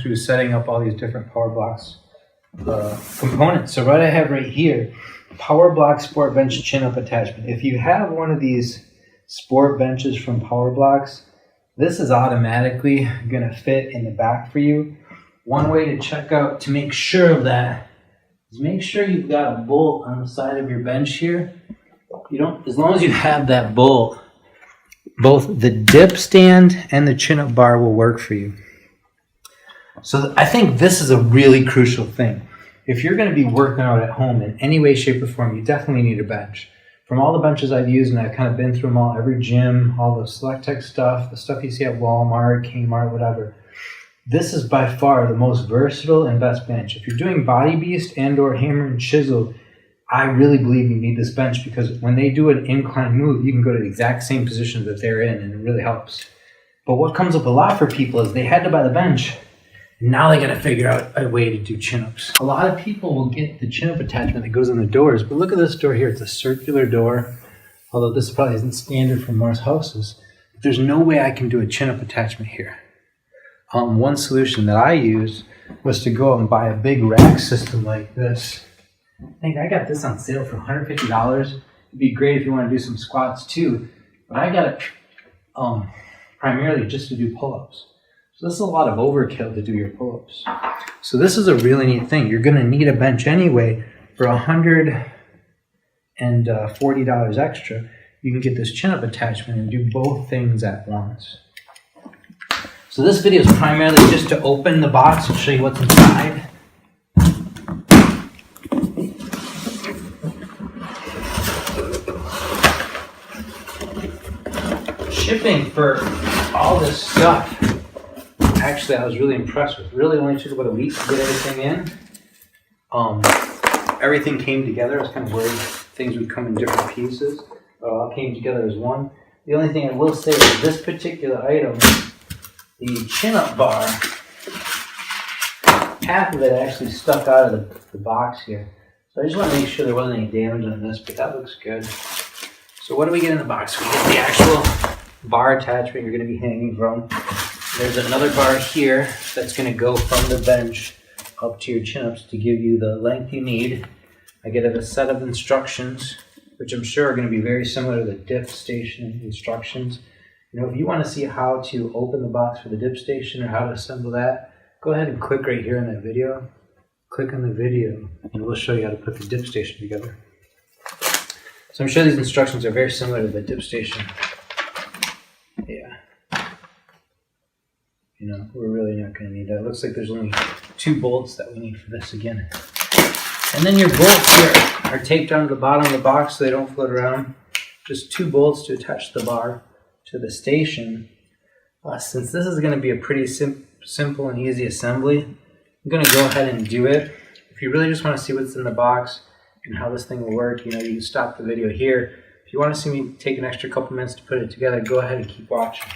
through setting up all these different PowerBlocks components. So what I have right here, PowerBlock Sport Bench Chin-Up Attachment. If you have one of these sport benches from PowerBlocks, this is automatically going to fit in the back for you. One way to check out to make sure of that is make sure you've got a bolt on the side of your bench here. As long as you have that bolt, both the dip stand and the chin-up bar will work for you. So I think this is a really crucial thing. If you're going to be working out at home in any way, shape, or form, you definitely need a bench. From all the benches I've used, and I've kind of been through them all, every gym, all the Select Tech stuff, the stuff you see at Walmart, Kmart, whatever, this is by far the most versatile and best bench. If you're doing Body Beast and or Hammer and Chisel, I really believe you need this bench because when they do an incline move, you can go to the exact same position that they're in, and it really helps. But what comes up a lot for people is they had to buy the bench. Now they got to figure out a way to do chin-ups. A lot of people will get the chin-up attachment that goes on the doors, but look at this door here. It's a circular door, although this probably isn't standard for most houses. There's no way I can do a chin-up attachment here. One solution that I used was to go out and buy a big rack system like this. I think I got this on sale for $150. It'd be great if you want to do some squats too, but I got it primarily just to do pull-ups. So this is a lot of overkill to do your pull-ups. So this is a really neat thing. You're going to need a bench anyway. For $140 extra, you can get this chin-up attachment and do both things at once. So this video is primarily just to open the box and show you what's inside. Shipping for all this stuff, actually, I was really impressed with. Really only took about a week to get everything in. Everything came together. I was kind of worried things would come in different pieces. But it all came together as one. The only thing I will say is this particular item, the chin-up bar, half of it actually stuck out of the box here. So I just want to make sure there wasn't any damage on this, but that looks good. So what do we get in the box? We get the actual bar attachment you're going to be hanging from. There's another bar here that's going to go from the bench up to your chin-ups to give you the length you need. I get a set of instructions, which I'm sure are going to be very similar to the dip station instructions. You know, if you want to see how to open the box for the dip station or how to assemble that, go ahead and click right here in that video. Click on the video and we'll show you how to put the dip station together. So I'm sure these instructions are very similar to the dip station. Yeah. You know, we're really not going to need that. It looks like there's only 2 bolts that we need for this again. And then your bolts here are taped down to the bottom of the box so they don't float around. Just 2 bolts to attach the bar to the station. Since this is going to be a pretty simple and easy assembly, I'm going to go ahead and do it. If you really just want to see what's in the box and how this thing will work, you know, you can stop the video here. If you want to see me take an extra couple minutes to put it together, go ahead and keep watching.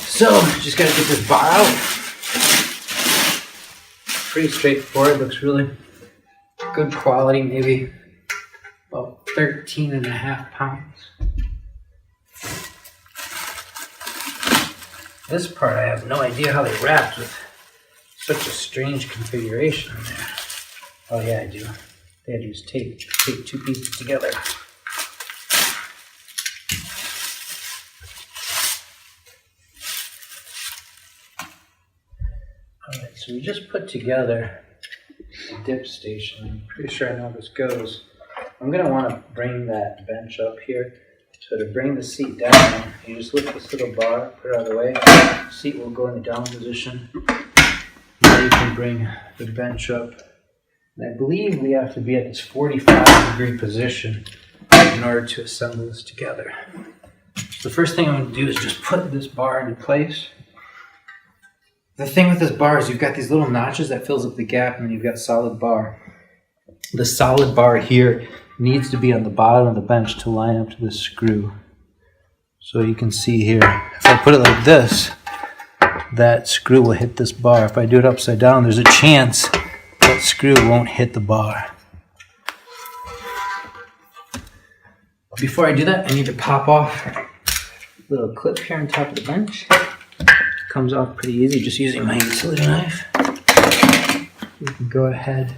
So, just got to get this bar out. Pretty straightforward, looks really good quality, maybe about 13.5 pounds. This part I have no idea how they wrapped with such a strange configuration in there. Oh yeah, I do. They had to use tape. Tape 2 pieces together. Alright, so we just put together a dip station. I'm pretty sure I know how this goes. I'm going to want to bring that bench up here. So to bring the seat down, you just lift this little bar, put it out of the way. The seat will go in the down position. Now you can bring the bench up. And I believe we have to be at this 45-degree position in order to assemble this together. So the first thing I'm going to do is just put this bar into place. The thing with this bar is you've got these little notches that fills up the gap, and then you've got solid bar. The solid bar here needs to be on the bottom of the bench to line up to this screw. So you can see here, if I put it like this, that screw will hit this bar. If I do it upside down, there's a chance that screw won't hit the bar. Before I do that, I need to pop off a little clip here on top of the bench. comes off pretty easy just using my utility knife. We can go ahead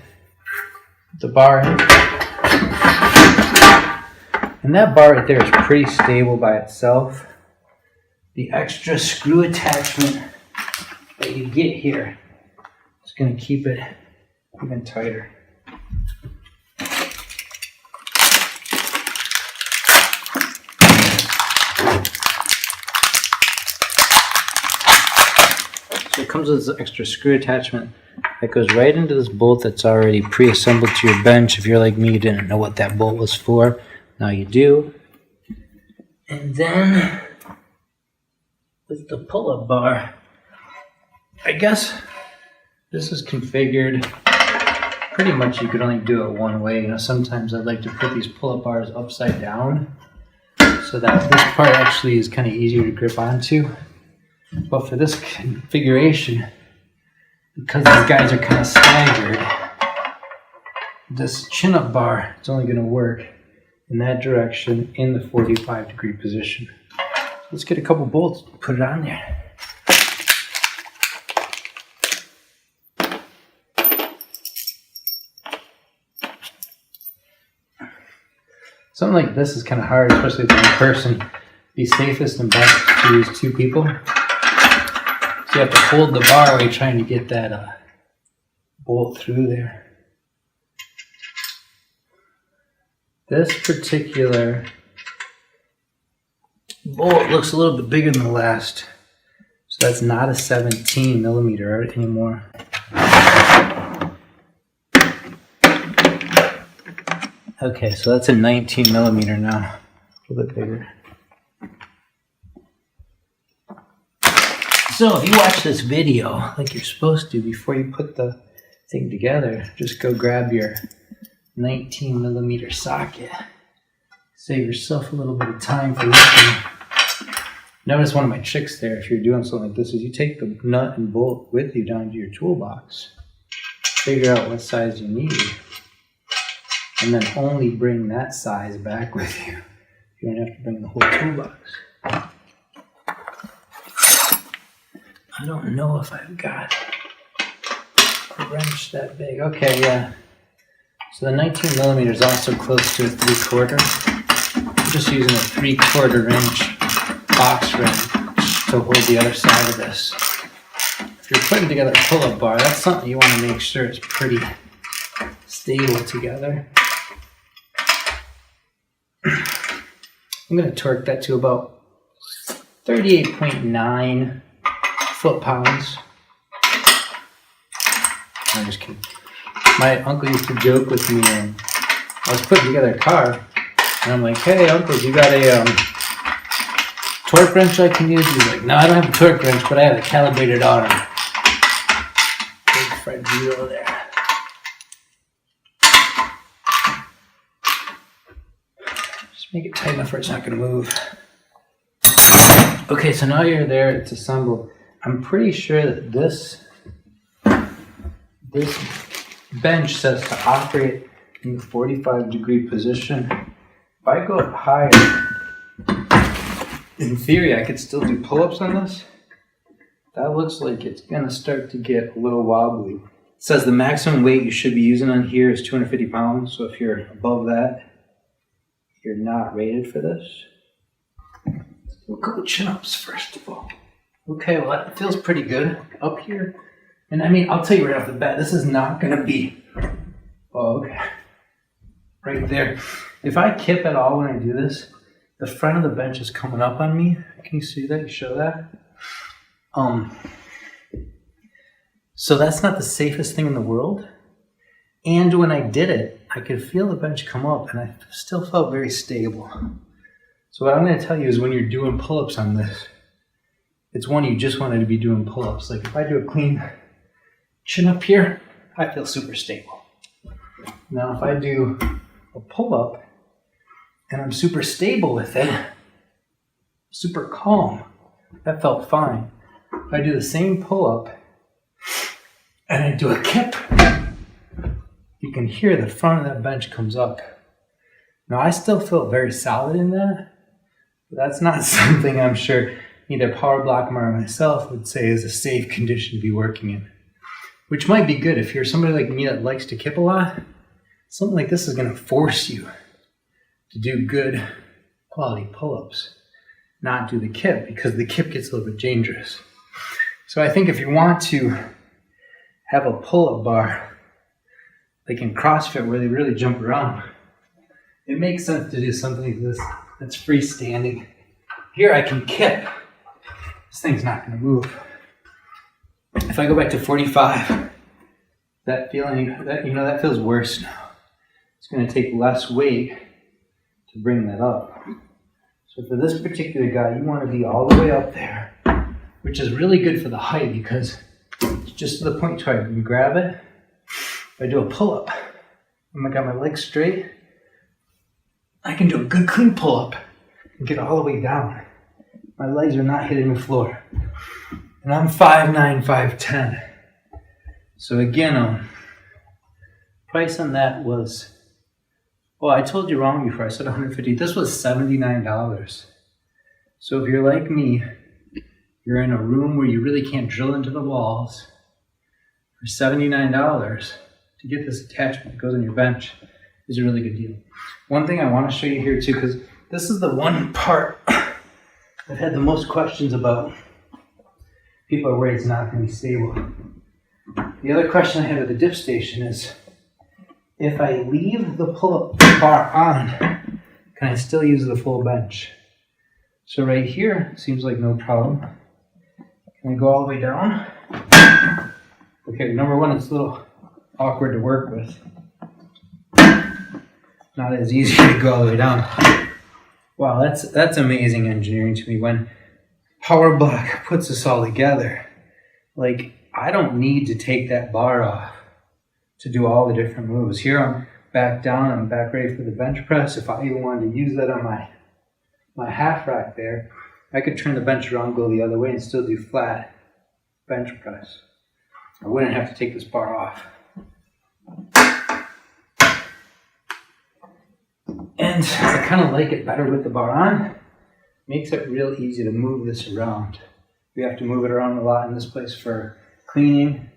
with the bar in. And that bar right there is pretty stable by itself. The extra screw attachment that you get here is going to keep it even tighter. So it comes with this extra screw attachment that goes right into this bolt that's already pre-assembled to your bench. If you're like me, you didn't know what that bolt was for. Now you do. And then with the pull-up bar, I guess this is configured pretty much you could only do it one way. You know, sometimes I'd like to put these pull-up bars upside down so that this part actually is kind of easier to grip onto. But for this configuration, because these guys are kind of staggered, this chin-up bar is only going to work in that direction in the 45-degree position. Let's get a couple bolts, put it on there. Something like this is kind of hard, especially with one person. Be safest and best to use two people. So you have to hold the bar while you're trying to get that bolt through there. This particular bolt looks a little bit bigger than the last. So that's not a 17 millimeter anymore. Okay, so that's a 19 millimeter now. A little bit bigger. So if you watch this video like you're supposed to before you put the thing together, just go grab your 19 millimeter socket. Save yourself a little bit of time for looking. Notice one of my tricks there, if you're doing something like this, is you take the nut and bolt with you down to your toolbox. Figure out what size you need. And then only bring that size back with you. You don't have to bring the whole toolbox. I don't know if I've got a wrench that big. Okay, yeah. So the 19 millimeter is also close to a 3/4. I'm just using a 3/4 inch box wrench to hold the other side of this. If you're putting together a pull-up bar, that's something you want to make sure it's pretty stable together. I'm going to torque that to about 38.9 foot-pounds. I'm just kidding. My uncle used to joke with me, and I was putting together a car, and I'm like, "Hey, uncle, you got a torque wrench I can use?" He's like, "No, I don't have a torque wrench, but I have a calibrated arm." Big Fred Zero there. Just make it tight enough where it's not going to move. Okay, so now you're there. It's assembled. I'm pretty sure that this bench says to operate in the 45-degree position. If I go up higher, in theory, I could still do pull-ups on this. That looks like it's going to start to get a little wobbly. It says the maximum weight you should be using on here is 250 pounds. So if you're above that, you're not rated for this. We'll go with chin-ups first of all. Okay, well that feels pretty good up here. And I mean, I'll tell you right off the bat, this is not going to be, okay, right there. If I kip at all when I do this, the front of the bench is coming up on me. Can you see that? You show that? So that's not the safest thing in the world. And when I did it, I could feel the bench come up and I still felt very stable. So what I'm going to tell you is when you're doing pull-ups on this, it's one you just wanted to be doing pull-ups. Like if I do a clean chin up here, I feel super stable. Now if I do a pull-up and I'm super stable with it, super calm, that felt fine. If I do the same pull-up and I do a kip, you can hear the front of that bench comes up. Now I still feel very solid in that, but that's not something I'm sure either PowerBlock or myself would say is a safe condition to be working in. Which might be good if you're somebody like me that likes to kip a lot. Something like this is going to force you to do good quality pull-ups, not do the kip, because the kip gets a little bit dangerous. So I think if you want to have a pull-up bar, like in CrossFit where they really jump around, it makes sense to do something like this that's freestanding. Here I can kip. This thing's not going to move. If I go back to 45, that feeling, that feels worse now. It's going to take less weight to bring that up. So for this particular guy, you want to be all the way up there, which is really good for the height because it's just to the point where I can grab it. If I do a pull-up, I got my legs straight, I can do a good clean pull-up and get all the way down. My legs are not hitting the floor. And I'm 5'9", 5'10". So again, price on that was, well, I told you wrong before. I said $150. This was $79. So if you're like me, you're in a room where you really can't drill into the walls. For $79 to get this attachment that goes on your bench is a really good deal. One thing I want to show you here too, because this is the one part I've had the most questions about. People are worried it's not going to be stable. The other question I have at the dip station is, if I leave the pull-up bar on, can I still use the full bench? So right here, seems like no problem. Can I go all the way down? Okay, number one, it's a little awkward to work with. Not as easy to go all the way down. Wow, that's amazing engineering to me. When PowerBlock puts this all together, like, I don't need to take that bar off to do all the different moves. Here I'm back down, I'm back ready for the bench press. If I even wanted to use that on my half rack there, I could turn the bench around, go the other way, and still do flat bench press. I wouldn't have to take this bar off. And I kind of like it better with the bar on. Makes it real easy to move this around. We have to move it around a lot in this place for cleaning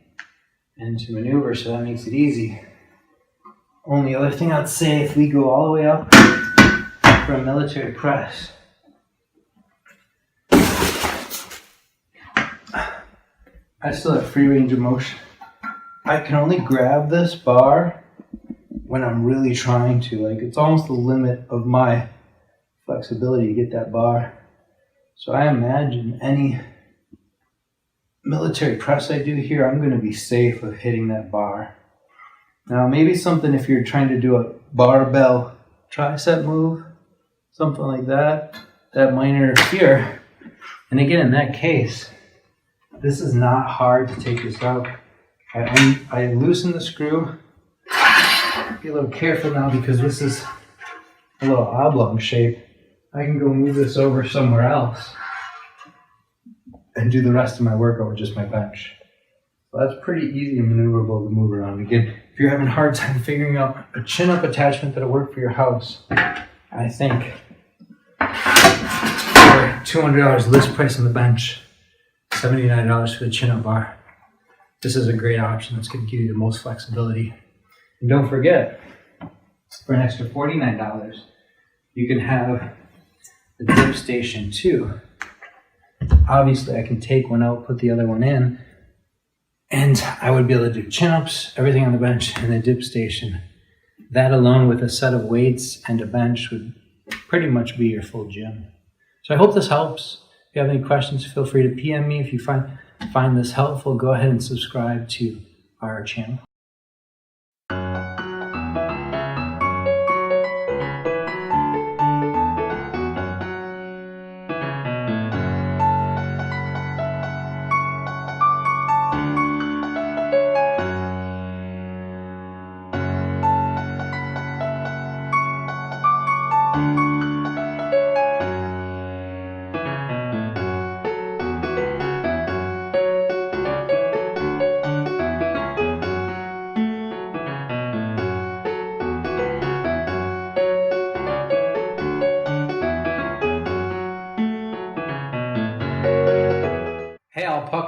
and to maneuver, so that makes it easy. Only other thing I'd say, if we go all the way up for a military press, I still have free range of motion. I can only grab this bar when I'm really trying to. Like, it's almost the limit of my flexibility to get that bar. So I imagine any military press I do here, I'm going to be safe of hitting that bar. Now, maybe something if you're trying to do a barbell tricep move, something like that, that might interfere. And again, in that case, this is not hard to take this out. I loosen the screw. Be a little careful now because this is a little oblong shape. I can go move this over somewhere else and do the rest of my workout with just my bench. So that's pretty easy and maneuverable to move around. Again, if you're having a hard time figuring out a chin-up attachment that'll work for your house, I think for $200 list price on the bench, $79 for the chin-up bar, this is a great option that's going to give you the most flexibility. And don't forget, for an extra $49, you can have the dip station too. Obviously, I can take one out, put the other one in, and I would be able to do chin-ups, everything on the bench, and the dip station. That alone with a set of weights and a bench would pretty much be your full gym. So I hope this helps. If you have any questions, feel free to PM me. If you find this helpful, go ahead and subscribe to our channel.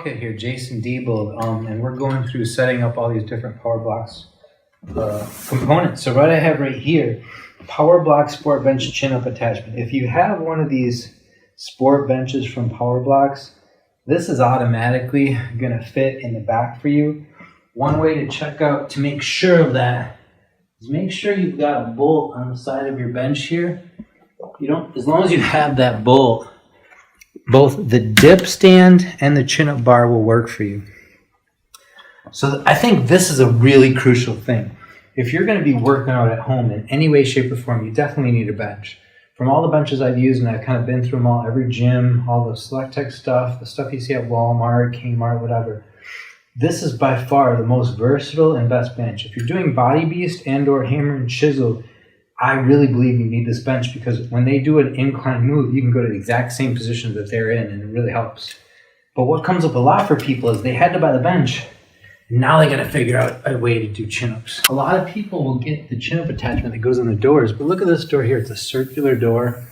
kit here, Jason Diebold, and we're going through setting up all these different PowerBlocks components. So what I have right here, PowerBlock Sport Bench Chin-Up Attachment. If you have one of these sport benches from PowerBlocks, this is automatically going to fit in the back for you. One way to check out to make sure of that is make sure you've got a bolt on the side of your bench here. As long as you have that bolt, both the dip stand and the chin-up bar will work for you. So I think this is a really crucial thing. If you're going to be working out at home in any way, shape, or form, you definitely need a bench. From all the benches I've used, and I've kind of been through them all, every gym, all the Select Tech stuff, the stuff you see at Walmart, Kmart, whatever, this is by far the most versatile and best bench. If you're doing Body Beast and or Hammer and Chisel, I really believe you need this bench because when they do an incline move, you can go to the exact same position that they're in, and it really helps. But what comes up a lot for people is they had to buy the bench. Now they got to figure out a way to do chin-ups. A lot of people will get the chin-up attachment that goes on the doors, but look at this door here. It's a circular door,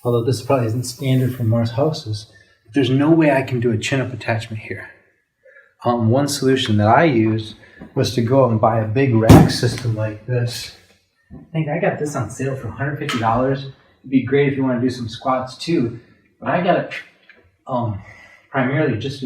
although this probably isn't standard for most houses. There's no way I can do a chin-up attachment here. One solution that I used was to go out and buy a big rack system like this. I think I got this on sale for $150. It'd be great if you want to do some squats too, but I got it primarily just to do